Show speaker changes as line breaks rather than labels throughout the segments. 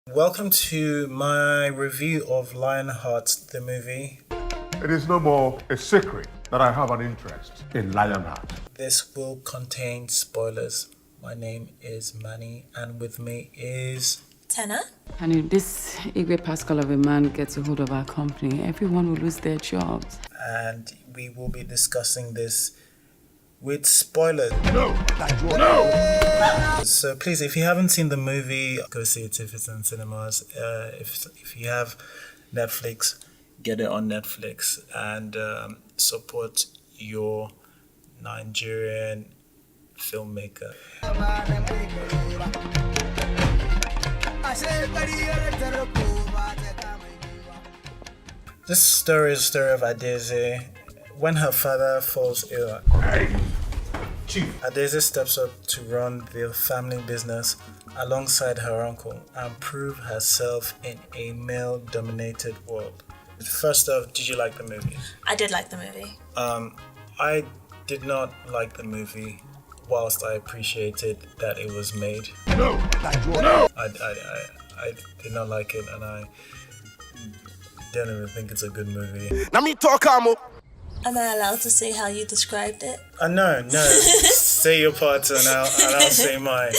Welcome to my review of Lionheart, the movie.
It is no more a secret that I have an interest in Lionheart.
This will contain spoilers. My name is Manny, and with me is...
Tenna?
And if this Igwe Pascal of a man gets a hold of our company, everyone will lose their jobs.
And we will be discussing this with spoilers.
No!
So please, if you haven't seen the movie, go see it if it's in cinemas. If you have Netflix, get it on Netflix and support your Nigerian filmmaker. This story is a story of Adeze. When her father falls ill, Adeze steps up to run the family business alongside her uncle and prove herself in a male-dominated world. First off, did you like the movie?
I did like the movie.
I did not like the movie, whilst I appreciated that it was made.
No!
I did not like it, and I don't even think it's a good movie.
Now me talk, Amo.
Am I allowed to say how you described it?
No. Say your part and I'll say mine.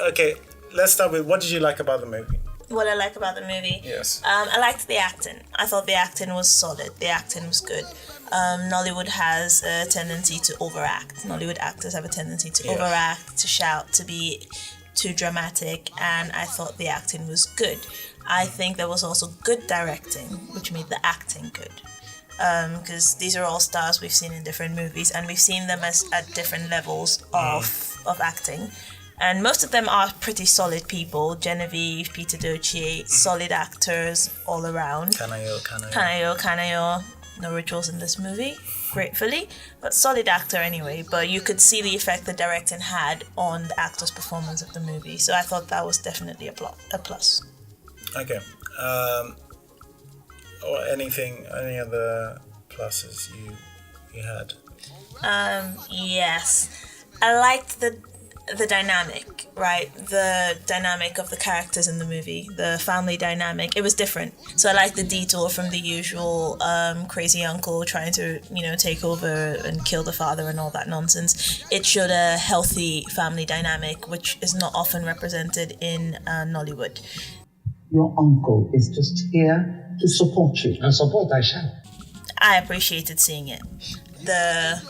Okay, let's start with, what did you like about the movie?
What I like about the movie?
Yes.
I liked the acting. I thought the acting was solid. The acting was good. Nollywood has a tendency to overact. Nollywood actors have a tendency to overact, to shout, to be too dramatic, and I thought the acting was good. I think there was also good directing, which made the acting good. Because these are all stars we've seen in different movies, and we've seen them at different levels of acting. And most of them are pretty solid people. Genevieve, Peter Doce, solid actors all around. Kanayo. No rituals in this movie, gratefully, but solid actor anyway. But you could see the effect the directing had on the actor's performance of the movie. So I thought that was definitely a plus.
Okay. Or any other pluses you had?
Yes. I liked the dynamic, right? The dynamic of the characters in the movie, the family dynamic. It was different. So I liked the detour from the usual crazy uncle trying to, take over and kill the father and all that nonsense. It showed a healthy family dynamic, which is not often represented in Nollywood.
Your uncle is just here to support you. And support I shall.
I appreciated seeing it. The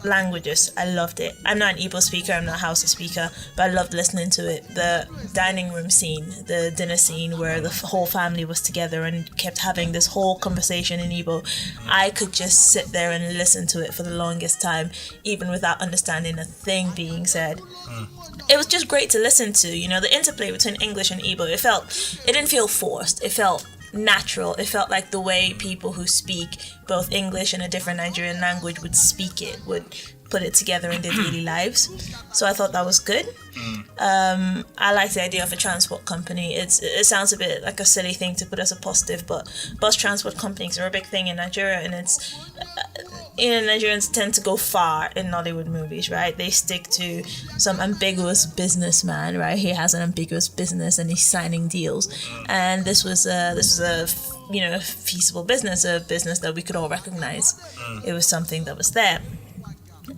languages, I loved it. I'm not an Igbo speaker, I'm not a Hausa speaker, but I loved listening to it. The dining room scene, the dinner scene where the whole family was together and kept having this whole conversation in Igbo. I could just sit there and listen to it for the longest time, even without understanding a thing being said. It was just great to listen to, the interplay between English and Igbo. It didn't feel forced. It felt natural. It felt like the way people who speak both English and a different Nigerian language would speak it, would put it together in their daily lives. So I thought that was good. I like the idea of a transport company. It sounds a bit like a silly thing to put as a positive, but bus transport companies are a big thing in Nigeria, and it's Nigerians tend to go far in Nollywood movies, right? They stick to some ambiguous businessman, right? He has an ambiguous business and he's signing deals, and this was a feasible business, a business that we could all recognize. It was something that was there.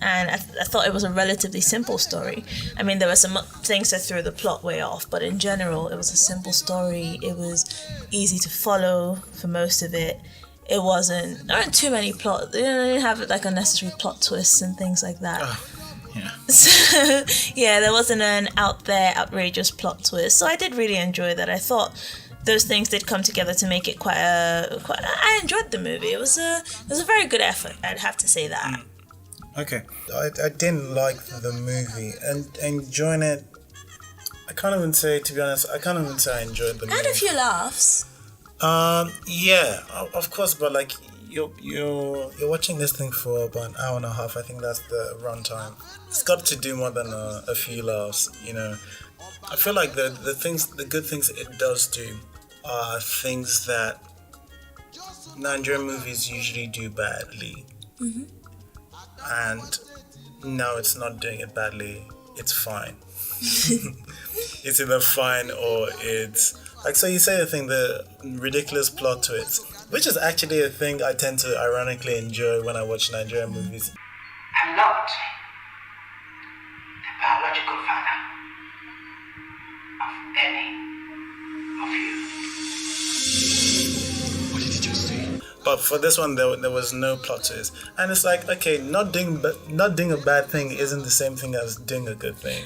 And I thought it was a relatively simple story. I mean, there were some things that threw the plot way off, but in general, it was a simple story. It was easy to follow for most of it. There weren't too many plots. They didn't have like unnecessary plot twists and things like that. So, there wasn't an out there outrageous plot twist. So I did really enjoy that. I thought those things did come together to make it I enjoyed the movie. It was a very good effort. I'd have to say that.
Okay. I didn't like the movie, and enjoying it, I can't even say I enjoyed the movie.
I had a few laughs.
Yeah, of course, but like you're watching this thing for about an hour and a half. I think that's the runtime. It's got to do more than a few laughs, I feel like the good things it does do are things that Nigerian movies usually do badly. And now it's not doing it badly. It's fine. it's either fine or it's like, so you say the thing, the ridiculous plot twist, which is actually a thing I tend to ironically enjoy when I watch Nigerian movies.
I'm not the biological father of any of you.
What did you just say?
But for this one, there was no plot twist, and it's like, okay, not doing a bad thing isn't the same thing as doing a good thing.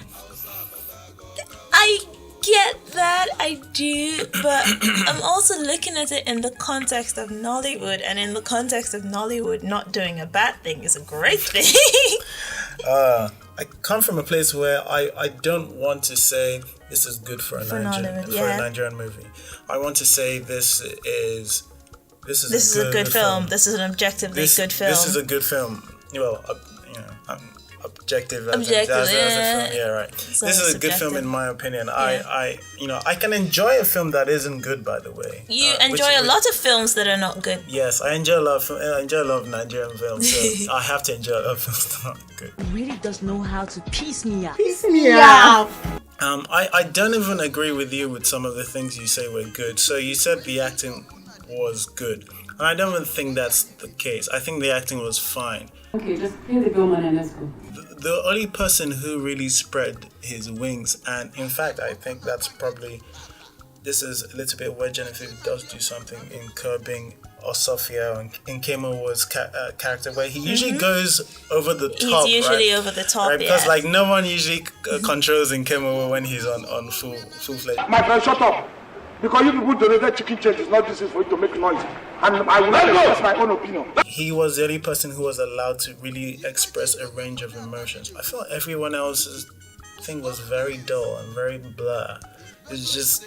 I get that, I do, but I'm also looking at it in the context of Nollywood, and in the context of Nollywood, not doing a bad thing is a great thing.
I come from a place where I don't want to say this is good for a Nigerian movie. I want to say this is a good film.
This is an objectively good film.
This is a good film. Well, objective. As a film. Yeah, right.
So
this is a good film in my opinion. I can enjoy a film that isn't good. By the way,
you enjoy a lot of films that are not good.
Yes, I enjoy a lot of Nigerian films. So I have to enjoy a lot of films that are not good.
Really does know how to piece me out.
I don't even agree with you with some of the things you say were good. So you said the acting was good, and I don't even think that's the case. I think the acting was fine.
Okay, just pay the bellman and let's go.
The only person who really spread his wings, and in fact I think this is a little bit where Genevieve does do something in curbing Osofia and in Kemo's character, where he usually goes over the top.
He's usually over the top,
right? Because like no one usually controls in Kemo when he's on full fledged.
My friend, shut up. Because you people donated chicken change is not this is for you to make noise. And I will not express my own opinion.
He was the only person who was allowed to really express a range of emotions. I felt everyone else's thing was very dull and very blah. It's just,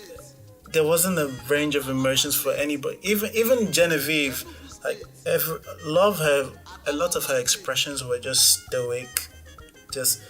there wasn't a range of emotions for anybody. Even Genevieve, like a lot of her expressions were just stoic, just.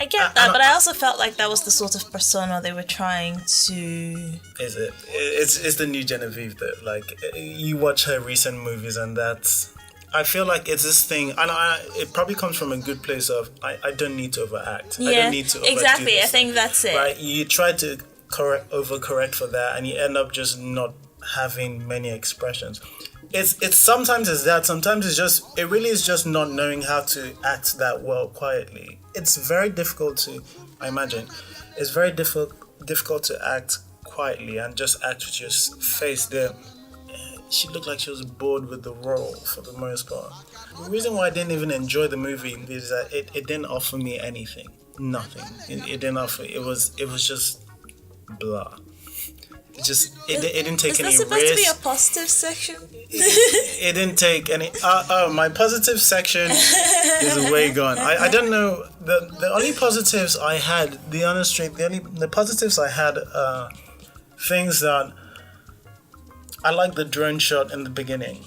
I get that, but I also felt like that was the sort of persona they were trying to.
Is it? It's the new Genevieve that, like, you watch her recent movies and that's. I feel like it's this thing, and it probably comes from a good place of I don't need to overact.
Yeah,
I don't need to overdo
exactly.
this.
I think that's it.
Right? You try to overcorrect for that, and you end up just not having many expressions. It's sometimes it's that. Sometimes it really is just not knowing how to act that well quietly. It's very difficult to, I imagine, it's very difficult to act quietly and just act with your face there. She looked like she was bored with the role for the most part. The reason why I didn't even enjoy the movie is that it didn't offer me anything. Nothing. It didn't offer. It was just blah. It didn't take any risk.
Is there supposed to be a positive section?
It didn't take any. My positive section is way gone. I don't know. The only positives I had, the honest truth, the positives I had, things that I like the drone shot in the beginning.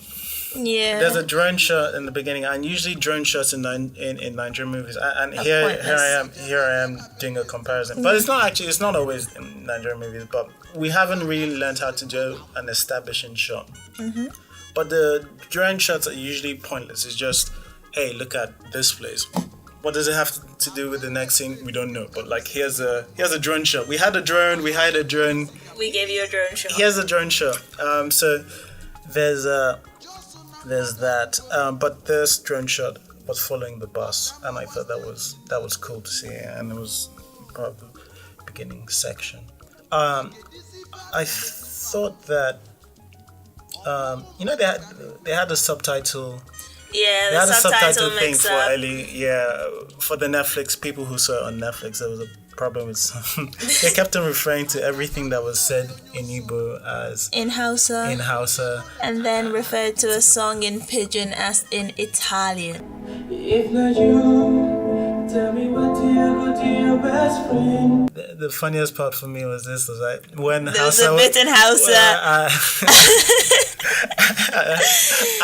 Yeah.
There's a drone shot in the beginning, and usually drone shots in Nigerian movies. And here I am doing a comparison. But it's not always in Nigerian movies. But we haven't really learned how to do an establishing shot. Mm-hmm. But the drone shots are usually pointless. It's just, hey, look at this place. What does it have to do with the next scene? We don't know. But like, here's a drone shot. We had a drone. We hired a drone.
We gave you a drone shot.
Here's a drone shot. So there's that. But this drone shot was following the bus, and I thought that was cool to see, and it was part of the beginning section. I thought that they had a subtitle.
Yeah,
They had a subtitle thing
mix
for
up.
Ellie. Yeah, for the Netflix people who saw it on Netflix, there was a problem with some. They kept on referring to everything that was said in Igbo as
In Hausa. And then referred to a song in Pidgin as in Italian.
If not you, tell me what do you go to your best friend.
The funniest part for me was this, was like when
There was a bit in Hausa.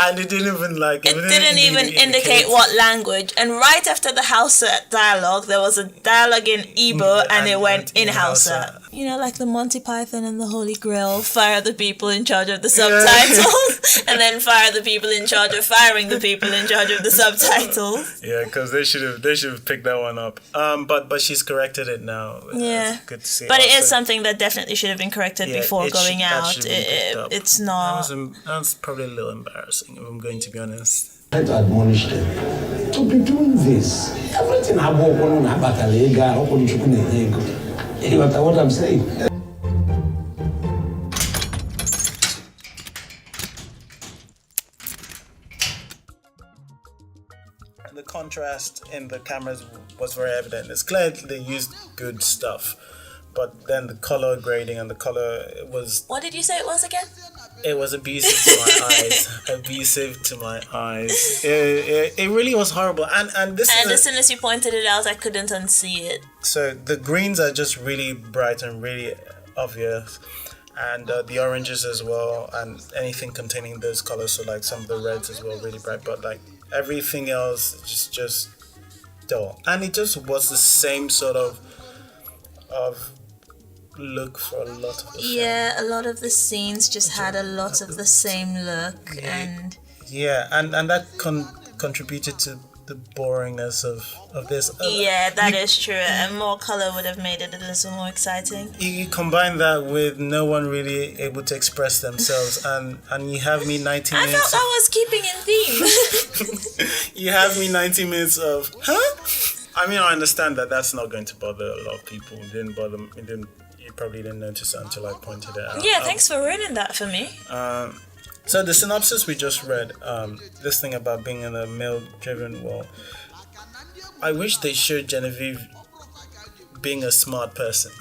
And it didn't even
indicate what language. And right after the Hausa dialogue, there was a dialogue in Igbo, and it went in Hausa. You know, like the Monty Python and the Holy Grail, fire the people in charge of the subtitles, and then fire the people in charge of firing the people in charge of the subtitles.
Yeah, because they should have picked that one up. But she's corrected it now.
Yeah,
it's good to see.
But it is something that definitely should have been corrected before going out. It's not.
That's probably a little embarrassing, if I'm going to be honest.
I to admonish them to be doing this. Everything I walk on about a lega, open chicken and egg. You know what I'm saying?
The contrast in the cameras was very evident. It's clear they used good stuff, but then the color grading and the color was...
What did you say it was again?
It was abusive to my eyes. Abusive to my eyes. It really was horrible. And this
and as soon as you pointed it out, I couldn't unsee it.
So the greens are just really bright and really obvious. And the oranges as well. And anything containing those colors. So like some of the reds as well, really bright. But like everything else is just dull. And it just was the same sort of look for a lot of the film.
A lot of the scenes just had a lot of the same look, and
that contributed to the boringness of this.
That is true. And more color would have made it a little more exciting.
You combine that with no one really able to express themselves, and you have me 90 minutes.
I felt I was keeping in theme.
You have me 90 minutes of I mean, I understand that that's not going to bother a lot of people. It didn't bother me. You probably didn't notice it until I pointed it out.
Yeah, thanks for ruining that for me.
So the synopsis we just read, this thing about being in a male-driven world, I wish they showed Genevieve being a smart person.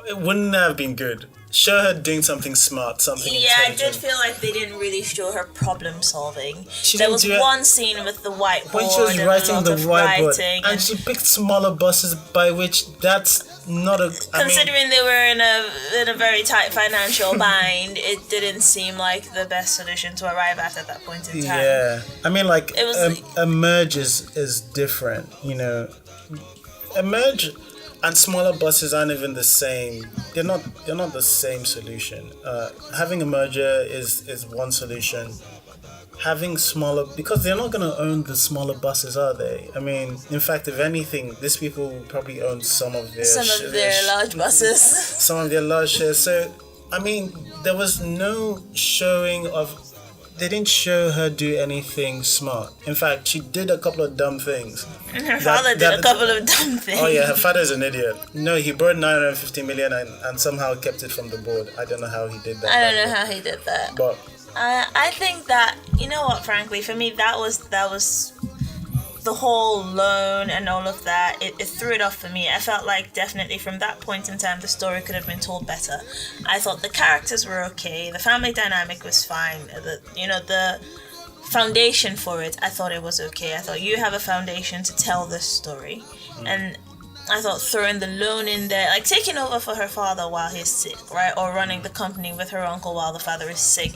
It wouldn't have been good. Show her doing something smart, something intelligent.
I did feel like they didn't really show her problem solving.
There
was one scene with the whiteboard
when she was writing the whiteboard, and she picked smaller buses, by which that's not a...
Considering they were in a very tight financial bind, it didn't seem like the best solution to arrive at that point in time.
Yeah, I mean, like,
it was
a merge is different, you know. A merge and smaller buses aren't even the same. They're not the same solution. Having a merger is one solution. Having smaller, because they're not going to own the smaller buses, are they? I mean, in fact, if anything, these people will probably own some of their
large buses.
Some of their large shares. So, I mean, there was no showing of... They didn't show her do anything smart. In fact, she did a couple of dumb things.
And her father did a couple of dumb things.
Oh yeah, her father's an idiot. No, he borrowed 950 million and somehow kept it from the board. I don't know how he did that.
I don't know how he did that.
But
I think that, you know what, frankly, for me, that was the whole loan and all of that. It threw it off for me. I felt like definitely from that point in time, the story could have been told better. I thought the characters were okay. The family dynamic was fine. The foundation for it, I thought it was okay. I thought you have a foundation to tell this story. And I thought throwing the loan in there, like taking over for her father while he's sick, right? Or running the company with her uncle while the father is sick.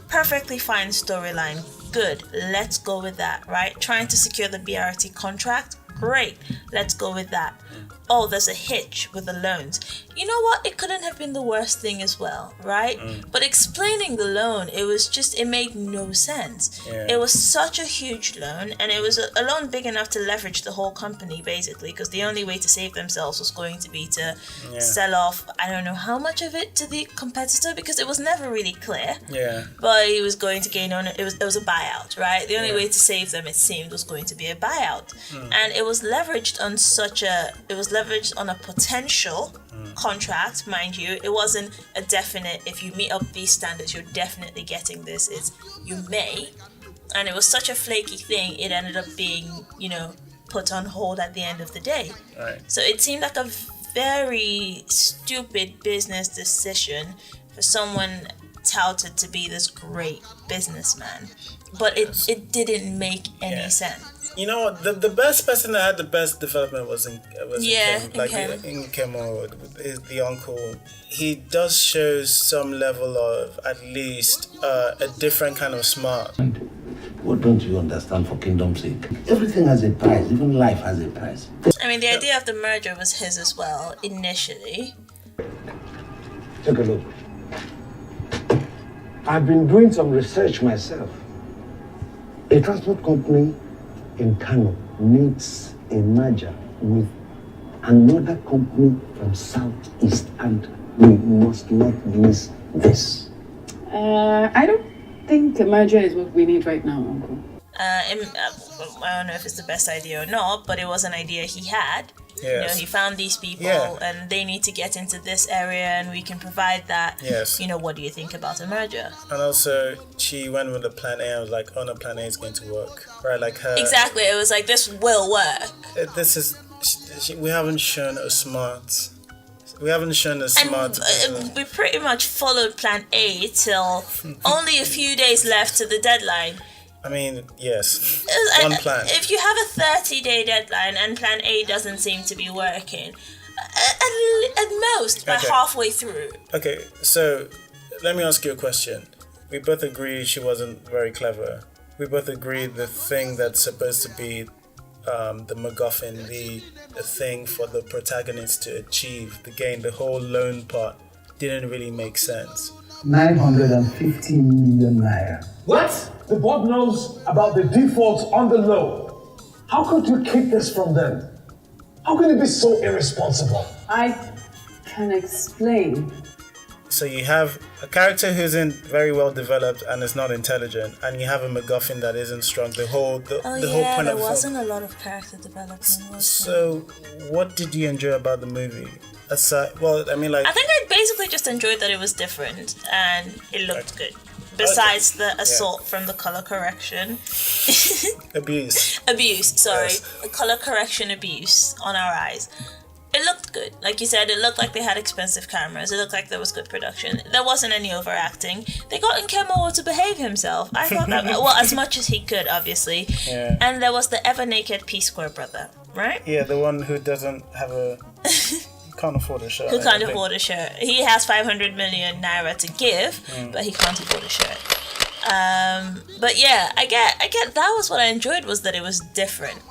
Perfectly fine storyline. Good. Let's go with that, right? Trying to secure the BRT contract. Great. Let's go with that. Oh, there's a hitch with the loans. You know what? It couldn't have been the worst thing as well, right? But explaining the loan, it made no sense.
Yeah.
It was such a huge loan, and it was a loan big enough to leverage the whole company, basically, because the only way to save themselves was going to be to sell off, I don't know how much of it to the competitor, because it was never really clear.
Yeah.
But he was going to gain on it. It was a buyout, right? The only way to save them, it seemed, was going to be a buyout. And it was leveraged on a potential contract, mind you. It wasn't a definite, if you meet up these standards, you're definitely getting this. It's you may. And it was such a flaky thing, it ended up being, put on hold at the end of the day.
Right.
So it seemed like a very stupid business decision for someone touted to be this great businessman. But it didn't make any sense.
You know what? The best person that had the best development was in Kim. Like in Kim, the uncle. He does show some level of at least a different kind of smart.
What don't you understand for kingdom's sake? Everything has a price, even life has a price.
I mean, the idea of the merger was his as well, initially.
Take a look. I've been doing some research myself. A transport company in Kano needs a merger with another company from Southeast, and we must not miss this.
I don't think a merger is what we need right now, Uncle.
I don't know if it's the best idea or not, but it was an idea he had.
Yes.
You know, he found these people and they need to get into this area and we can provide that.
Yes.
You know, what do you think about a merger?
And also, she went with the plan A and was like, oh no, plan A is going to work. Right, like her...
Exactly, it was like, this will work.
This is... we haven't shown a smart... We haven't shown a smart...
We pretty much followed plan A till only a few days left to the deadline.
I mean, yes. One plan.
If you have a 30-day deadline and plan A doesn't seem to be working, at most by halfway through.
Okay, so let me ask you a question. We both agree she wasn't very clever. We both agree the thing that's supposed to be the MacGuffin, the thing for the protagonist to achieve, the gain, the whole loan part, didn't really make sense.
950 million naira.
What? The board knows about the defaults on the loan. How could you keep this from them? How can you be so irresponsible?
I can explain.
So you have a character who isn't very well developed and is not intelligent, and you have a MacGuffin that isn't strong. The whole point
there
of
wasn't a lot of character development.
So, what did you enjoy about the movie? Well, I mean, like...
I think I basically just enjoyed that it was different and it looked good. Besides the assault from the color correction.
Abuse.
Sorry.
Yes.
The color correction abuse on our eyes. It looked good. Like you said, it looked like they had expensive cameras. It looked like there was good production. There wasn't any overacting. They got Nkemo to behave himself. I thought that, well, as much as he could, obviously.
Yeah.
And there was the ever-naked P-Square brother, right?
Yeah, the one who doesn't have a... can't afford a shirt.
Who can't afford a shirt. He has 500 million naira to give, but he can't afford a shirt. But yeah, I get that was what I enjoyed, was that it was different.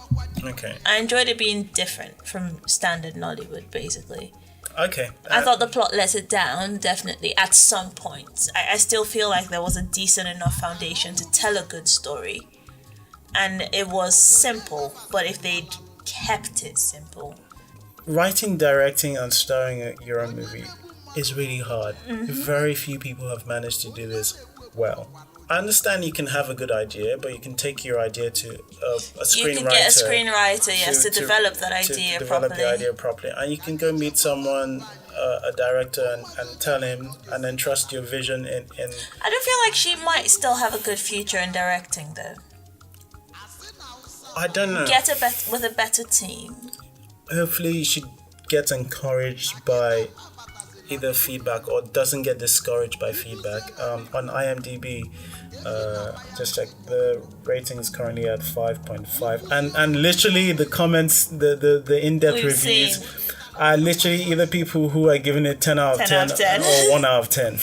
Okay.
I enjoyed it being different from standard Nollywood, basically.
Okay.
I thought the plot let it down, definitely, at some points. I still feel like there was a decent enough foundation to tell a good story. And it was simple, but if they'd kept it simple...
Writing, directing, and starring your own movie is really hard. Very few people have managed to do this well. I understand you can have a good idea, but you can take your idea to a screenwriter.
You can get a screenwriter, yes, to develop that idea
to develop
properly.
the idea properly. And you can go meet someone, a director, and tell him, and then trust your vision in...
I don't feel like she might still have a good future in directing, though.
I don't know.
With a better team.
Hopefully she gets encouraged by either feedback or doesn't get discouraged by feedback. On IMDb, just check, the rating is currently at 5.5, and literally the comments, the in-depth
We've
reviews
seen.
are literally either people who are giving it 10 out of 10 or 1 out of 10.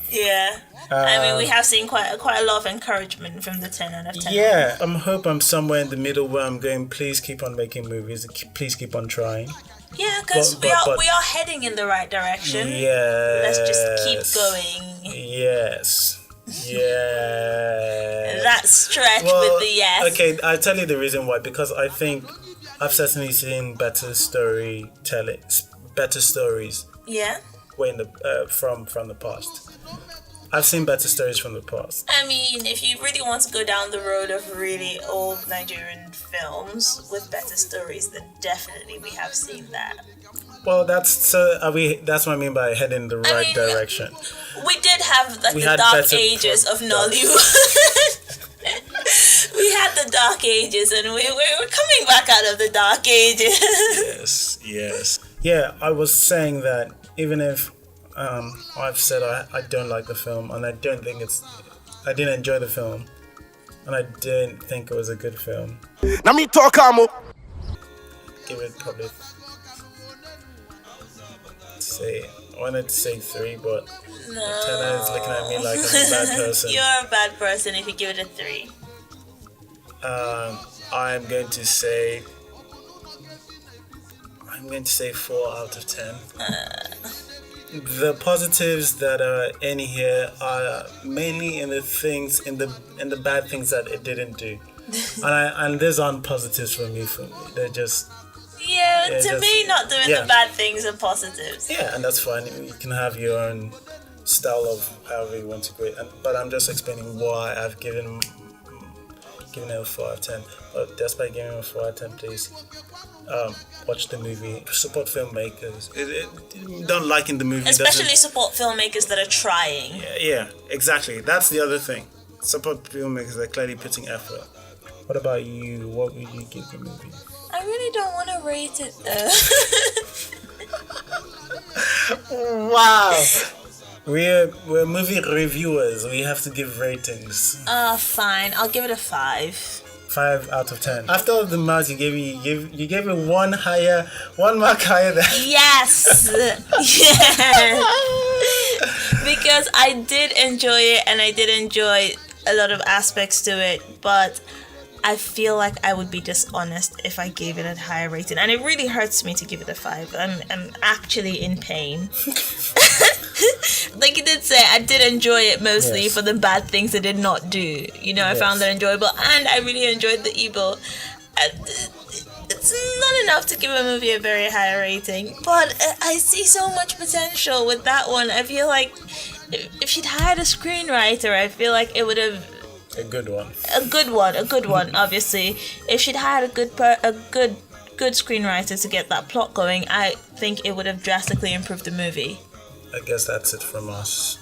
Yeah. I mean, we have seen quite a lot of encouragement from the 10 out of 10.
Yeah, I hope I'm somewhere in the middle where I'm going, please keep on making movies, please keep on trying.
Yeah, because we are heading in the right direction.
Yes.
Let's just keep going.
Yes. Yeah.
That stretch with the yes.
Okay, I'll tell you the reason why. Because I think I've certainly seen better stories.
Yeah.
When from the past. I've seen better stories from the past.
I mean, if you really want to go down the road of really old Nigerian films with better stories, then definitely we have seen that.
Well, that's what I mean by heading in the right direction.
We did have the dark ages of Nollywood. We had the dark ages, and we're coming back out of the dark ages.
Yes. Yeah, I was saying that even if I've said I don't like the film, and I didn't enjoy the film, and I didn't think it was a good film.
Now me talk, Amo.
Give it probably I wanted to say 3, but
no.
Tana is looking at me like I'm a bad person.
You're a bad person if you give it a 3.
I'm going to say 4 out of 10. The positives that are in here are mainly in the bad things that it didn't do, and these aren't positives for me. They're just
to me, not doing the bad things are positives.
Yeah, and that's fine. You can have your own style of however you want to go. But I'm just explaining why I've given it a 4 out of 10. But despite giving it a 4 out of 10, please watch the movie. Support filmmakers. Don't like in the movie.
Especially support filmmakers that are trying.
Yeah, exactly. That's the other thing. Support filmmakers that are clearly putting effort. What about you? What would you give the movie?
I really don't want to rate it though.
Wow. We're movie reviewers. We have to give ratings.
Fine. I'll give it a 5.
5 out of 10. After all the marks you gave it one mark higher than.
Yes. Yes. Because I did enjoy it, and I did enjoy a lot of aspects to it, but I feel like I would be dishonest if I gave it a higher rating, and it really hurts me to give it a 5. I'm actually in pain. Like you did say, I did enjoy it mostly for the bad things it did not do. I found that enjoyable, and I really enjoyed the evil. It's not enough to give a movie a very high rating, but I see so much potential with that one. I feel like if she'd hired a screenwriter, I feel like it would have.
A good one, obviously. If she'd hired a good screenwriter to get that plot going, I think it would have drastically improved the movie. I guess that's it from us.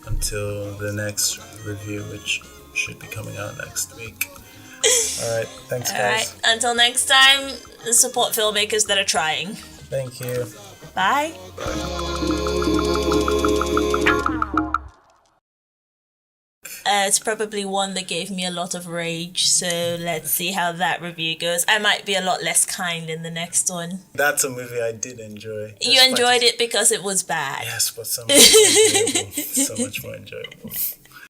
Until the next review, which should be coming out next week. Alright, thanks guys.
Alright, until next time, support filmmakers that are trying.
Thank you.
Bye. It's probably one that gave me a lot of rage, so let's see how that review goes. I might be a lot less kind in the next one.
That's a movie I did enjoy.
You enjoyed it because it was bad.
Yes, but so much more enjoyable.